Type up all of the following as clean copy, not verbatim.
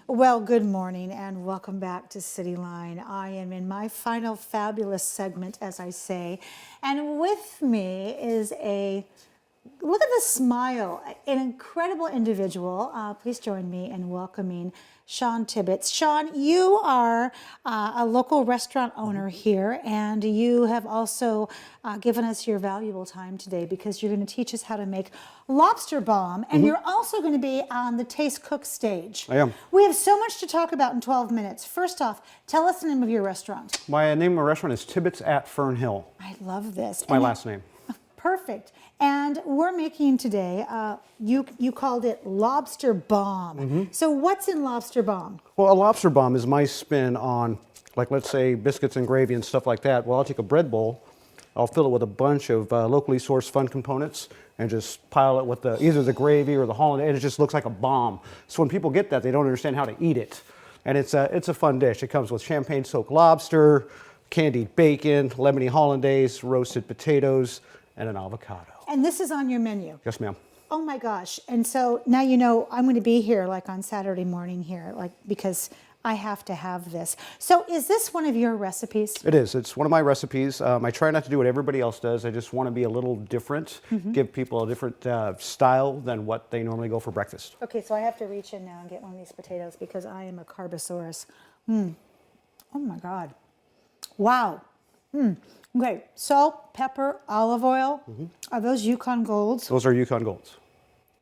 Well, good morning and welcome back to CityLine. I am in my final fabulous segment, as I say, and with me is look at the smile, an incredible individual. Please join me in welcoming Shawn Tibbitts. Shawn, you are a local restaurant owner here, and you have also given us your valuable time today because you're going to teach us how to make Lobster Bomb, and you're also going to be on the Taste Cook stage. I am. We have so much to talk about in 12 minutes. First off, tell us the name of your restaurant. My name of my restaurant is Tibbitts at Fern Hill. I love this. It's my last name. Perfect. And we're making today, you called it Lobster Bomb. So what's in Lobster Bomb? Well, a lobster bomb is my spin on, like, let's say biscuits and gravy and stuff like that. Well, I'll take a bread bowl, I'll fill it with a bunch of locally sourced fun components and just pile it with either the gravy or the hollandaise, and it just looks like a bomb. So when people get that, they don't understand how to eat it. And it's a fun dish. It comes with champagne soaked lobster, candied bacon, lemony hollandaise, roasted potatoes, and an avocado. And this is on your menu. Yes, ma'am. Oh my gosh. And so now you know I'm going to be here like on Saturday morning here, like because I have to have this. So is this one of your recipes? It is. It's one of my recipes. I try not to do what everybody else does. I just want to be a little different, give people a different style than what they normally go for breakfast. Okay, so I have to reach in now and get one of these potatoes because I am a carbosaurus. Oh my God. Wow. Okay, salt, pepper, olive oil. Are those Yukon Golds? Those are Yukon Golds.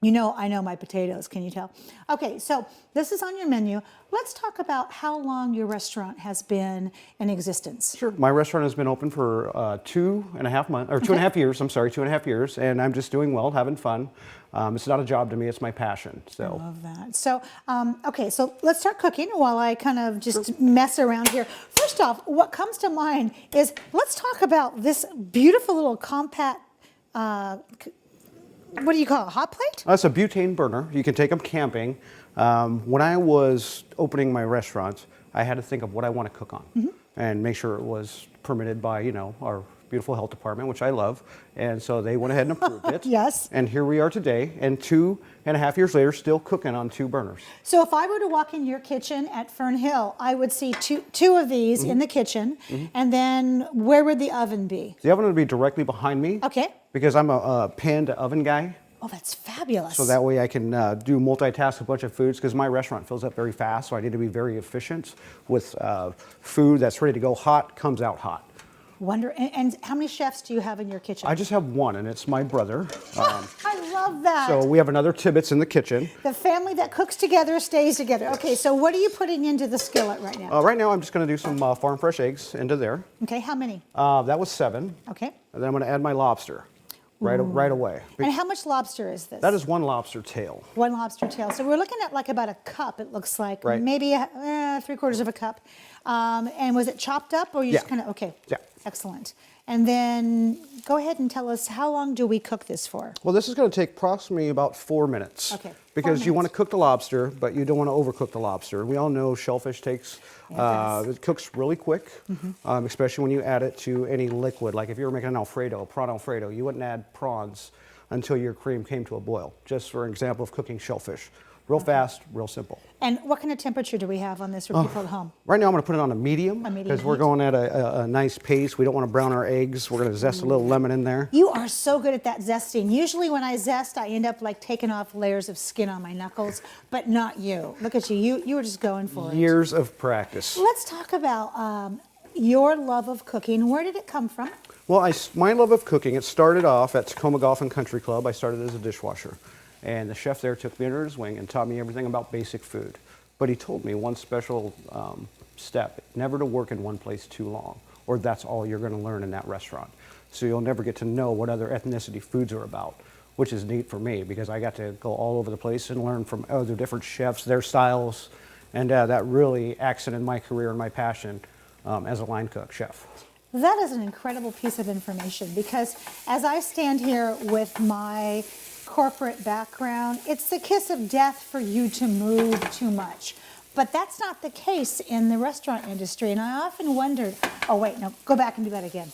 You know, I know my potatoes, can you tell? Okay, so this is on your menu. Let's talk about how long your restaurant has been in existence. Sure. My restaurant has been open for 2.5 months, or 2.5 years, I'm sorry, 2.5 years, and I'm just doing well, having fun. It's not a job to me, it's my passion. So. I love that. So, okay, so let's start cooking while I kind of just mess around here. First off, what comes to mind is, let's talk about this beautiful little compact, what do you call it, hot plate? That's a butane burner. You can take them camping. When I was opening my restaurant, I had to think of what I want to cook on and make sure it was permitted by, you know, our beautiful health department, which I love. And so they went ahead and approved it. Yes. And here we are today, and 2.5 years later, still cooking on 2 burners. So if I were to walk in your kitchen at Fern Hill, I would see two of these in the kitchen, and then where would the oven be? The oven would be directly behind me. Okay. Because I'm a pan to oven guy. Oh, that's fabulous. So that way I can do multitask a bunch of foods, because my restaurant fills up very fast, so I need to be very efficient with food that's ready to go hot, comes out hot. And how many chefs do you have in your kitchen? I just have one, and it's my brother. I love that. So we have another Tibbitts in the kitchen. The family that cooks together stays together. Okay, so what are you putting into the skillet right now? Right now I'm just going to do some farm fresh eggs into there. Okay, how many? That was 7. Okay. And then I'm going to add my lobster right away. And how much lobster is this? That is 1 lobster tail. 1 lobster tail. So we're looking at like about a cup, it looks like. Right. Maybe 3/4 of a cup. And was it chopped up or you just kind of, okay. Yeah. Excellent. And then go ahead and tell us, how long do we cook this for? Well, this is going to take approximately about 4 minutes. Okay. Because you want to cook the lobster, but you don't want to overcook the lobster. We all know shellfish takes, it cooks really quick, especially when you add it to any liquid. Like if you were making an Alfredo, prawn Alfredo, you wouldn't add prawns until your cream came to a boil. Just for an example of cooking shellfish. Real fast, real simple. And what kind of temperature do we have on this for people at home? Right now I'm going to put it on a medium. Because we're going at a nice pace. We don't want to brown our eggs. We're going to zest a little lemon in there. You are so good at that zesting. Usually when I zest, I end up like taking off layers of skin on my knuckles, but not you. Look at you. You were just going for it. Years of practice. Let's talk about your love of cooking. Where did it come from? Well, my love of cooking, it started off at Tacoma Golf and Country Club. I started as a dishwasher. And the chef there took me under his wing and taught me everything about basic food. But he told me one special step, never to work in one place too long, or that's all you're going to learn in that restaurant. So you'll never get to know what other ethnicity foods are about, which is neat for me because I got to go all over the place and learn from other different chefs, their styles, and that really accented my career and my passion as a line cook chef. That is an incredible piece of information because as I stand here with my corporate background, it's the kiss of death for you to move too much. But that's not the case in the restaurant industry. And I often wondered, oh wait, no, go back and do that again.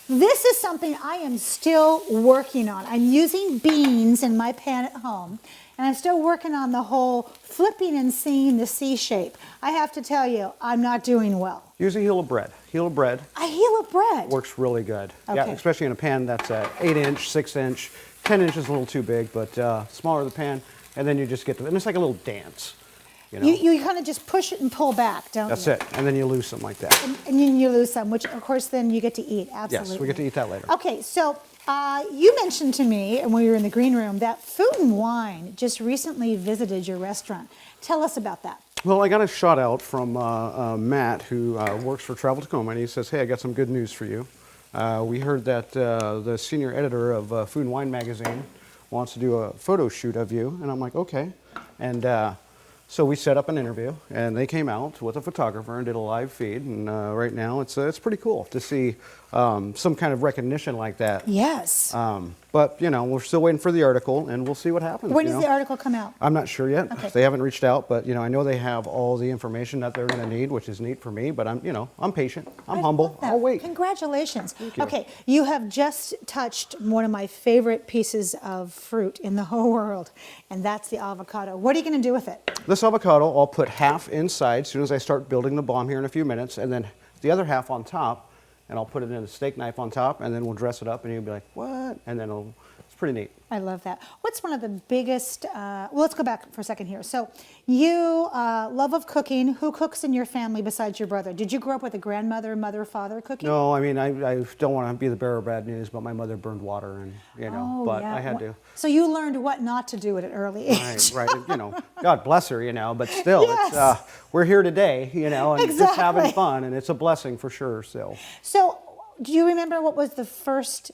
This is something I am still working on. I'm using beans in my pan at home. and I'm still working on the whole flipping and seeing the C shape. I have to tell you, I'm not doing well. Use a heel of bread. Heel of bread A heel of bread. works really good. Okay. Yeah, especially in a pan that's 8-inch, 6-inch, 10 inches a little too big, but smaller the pan, and then you just get and it's like a little dance. You know? You kind of just push it and pull back, don't That's you? it, and then you lose them like that. And then you lose some, which of course then you get to eat, absolutely. Yes, we get to eat that later. Okay, so you mentioned to me when we were in the green room that Food and Wine just recently visited your restaurant. Tell us about that. Well, I got a shout out from Matt, who works for Travel Tacoma, and he says, hey, I got some good news for you. We heard that the senior editor of Food and Wine magazine wants to do a photo shoot of you, and I'm like, okay. And so we set up an interview, and they came out with a photographer and did a live feed. And right now, it's pretty cool to see some kind of recognition like that. Yes. But you know, we're still waiting for the article, and we'll see what happens. When does the article come out? I'm not sure yet. Okay. They haven't reached out, but you know, I know they have all the information that they're going to need, which is neat for me. But I'm patient. I'm humble. love that. I'll wait. Congratulations. you. Okay, you have just touched one of my favorite pieces of fruit in the whole world, and that's the avocado. What are you going to do with it? This avocado, I'll put half inside as soon as I start building the bomb here in a few minutes, and then the other half on top, and I'll put it in a steak knife on top, and then we'll dress it up, and you'll be like, what? And then it's pretty neat. I love that. What's one of the biggest, well, let's go back for a second here. So you, love of cooking. Who cooks in your family besides your brother? Did you grow up with a grandmother, mother, father cooking? No, I mean, I don't want to be the bearer of bad news, but my mother burned water, and Oh, but yeah. I had to. So you learned what not to do at an early age. Right, God bless her, but still, Yes. we're here today, and just having Exactly. fun, and it's a blessing for sure, so. So do you remember what was the first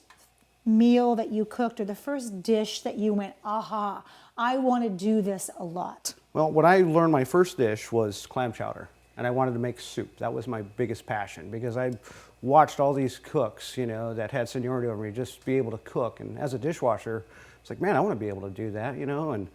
meal that you cooked or the first dish that you went, aha, I want to do this a lot? Well, when I learned my first dish was clam chowder, and I wanted to make soup. That was my biggest passion because I watched all these cooks, that had seniority over me, just be able to cook. And as a dishwasher, it's like, man, I want to be able to do that, and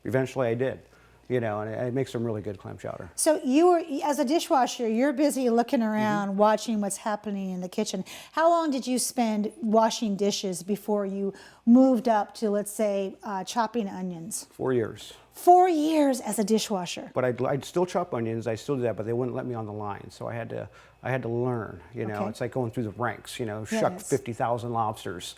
eventually I did, and I make some really good clam chowder. So you were, as a dishwasher, you're busy looking around, watching what's happening in the kitchen. How long did you spend washing dishes before you moved up to, let's say, chopping onions? 4 years. 4 years as a dishwasher. But I'd still chop onions, I still do that, but they wouldn't let me on the line. So I had to learn, Okay. It's like going through the ranks, shuck Yes. 50,000 lobsters,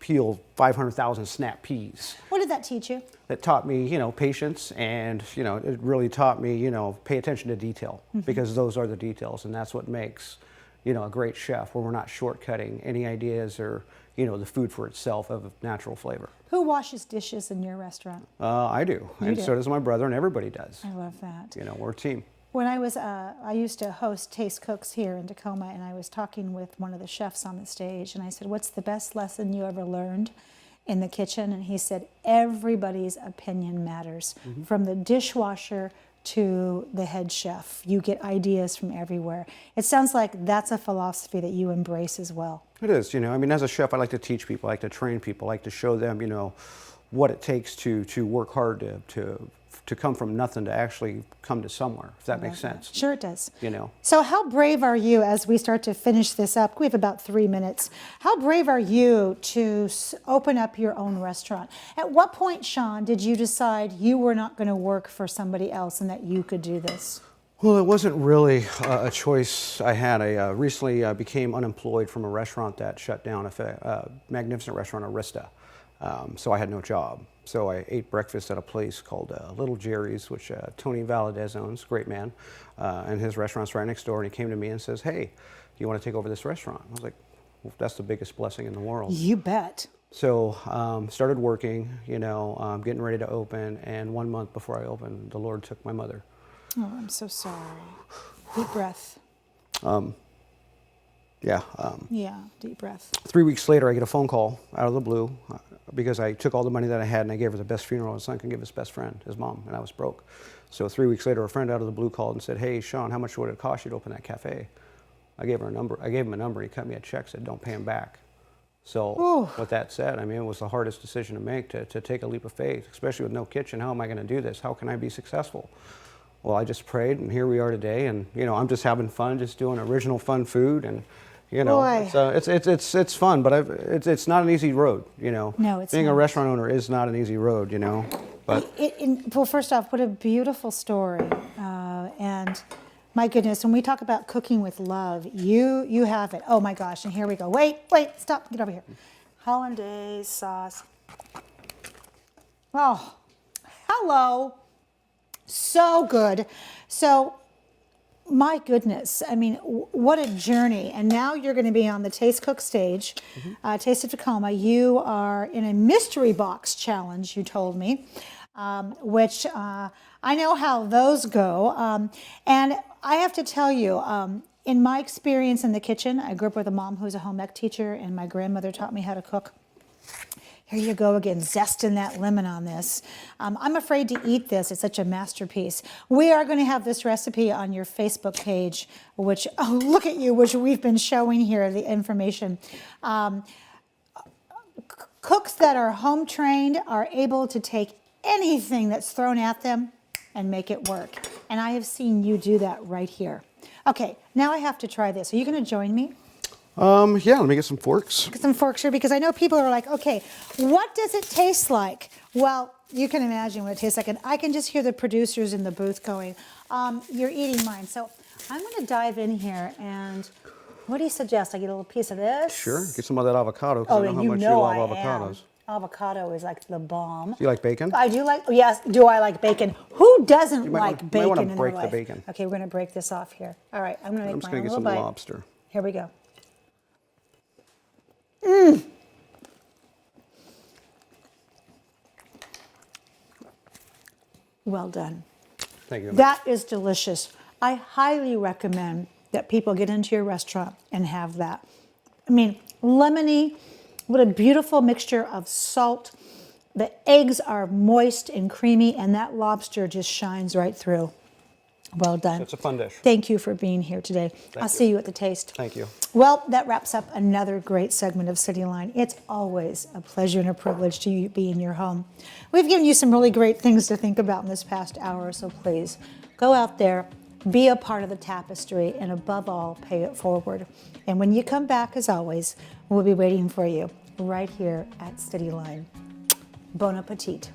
peel 500,000 snap peas. What did that teach you? That taught me, patience, and, it really taught me, pay attention to detail, because those are the details, and that's what makes, a great chef, where we're not shortcutting any ideas or, the food for itself of natural flavor. Who washes dishes in your restaurant? I do, and do. so does my brother, and everybody does. I love that. We're a team. When I used to host Taste Cooks here in Tacoma, and I was talking with one of the chefs on the stage, and I said, what's the best lesson you ever learned in the kitchen? And he said, everybody's opinion matters, from the dishwasher to the head chef. You get ideas from everywhere. It sounds like that's a philosophy that you embrace as well. It is, as a chef, I like to teach people, I like to train people, I like to show them, what it takes to work hard to come from nothing to actually come to somewhere, if that makes sense. Sure it does. You know. So how brave are you, as we start to finish this up, we have about 3 minutes, how brave are you to open up your own restaurant? At what point, Shawn, did you decide you were not going to work for somebody else and that you could do this? Well, it wasn't really a choice I had. I recently became unemployed from a restaurant that shut down, a magnificent restaurant, Arista. So I had no job. So I ate breakfast at a place called Little Jerry's, which Tony Valadez owns, great man. And his restaurant's right next door. And he came to me and says, hey, you want to take over this restaurant? I was like, well, that's the biggest blessing in the world. You bet. So started working, getting ready to open. And 1 month before I opened, the Lord took my mother. Oh, I'm so sorry. Deep breath. Yeah. Yeah, deep breath. 3 weeks later, I get a phone call out of the blue because I took all the money that I had and I gave her the best funeral his son could give his best friend, his mom, and I was broke. So 3 weeks later, a friend out of the blue called and said, hey, Shawn, how much would it cost you to open that cafe? I gave her a number. I gave him a number. He cut me a check, said, don't pay him back. So with that said, I mean, it was the hardest decision to make, to take a leap of faith, especially with no kitchen. How am I going to do this? How can I be successful? Well, I just prayed, and here we are today. And, I'm just having fun, just doing original fun food. And, You know, Boy. it's fun, but it's not an easy road. You know, No, it's being a not. restaurant owner is not an easy road. You know, but Well, first off, what a beautiful story. And my goodness, when we talk about cooking with love, you have it. Oh my gosh, and here we go. Wait, stop, get over here. Hollandaise sauce. Oh, hello. So good. So, my goodness, I mean, what a journey. And now you're going to be on the Taste Cook stage, Taste of Tacoma. You are in a mystery box challenge, you told me, which I know how those go. And I have to tell you, in my experience in the kitchen, I grew up with a mom who's a home ec teacher, and my grandmother taught me how to cook. Here you go again, zesting that lemon on this. I'm afraid to eat this. It's such a masterpiece. We are going to have this recipe on your Facebook page, which, oh, look at you, which we've been showing here, the information. Cooks that are home trained are able to take anything that's thrown at them and make it work. And I have seen you do that right here. Okay, now I have to try this. Are you going to join me? yeah, let me get some forks. Get some forks here, because I know people are like, okay, what does it taste like? Well, you can imagine what it tastes like, and I can just hear the producers in the booth going, you're eating mine. So I'm going to dive in here, and what do you suggest? I get a little piece of this? Sure, get some of that avocado, because I know how much you love avocados. Avocado is like the bomb. Do you like bacon? I do like, yes, do I like bacon? Who doesn't like bacon You might want in to their break the life? bacon. Okay, we're going to break this off here. All right, I'm going to make I'm just mine going a to get little some bite. lobster. Here we go. Well done. Thank you. That is delicious. I highly recommend that people get into your restaurant and have that. I mean, lemony, what a beautiful mixture of salt. The eggs are moist and creamy, and that lobster just shines right through. Well done. It's a fun dish. Thank you for being here today. I'll see you at the Taste. Thank you. Well, that wraps up another great segment of CityLine. It's always a pleasure and a privilege to be in your home. We've given you some really great things to think about in this past hour, so please go out there, be a part of the tapestry, and above all, pay it forward. And when you come back, as always, we'll be waiting for you right here at CityLine. Bon appetit.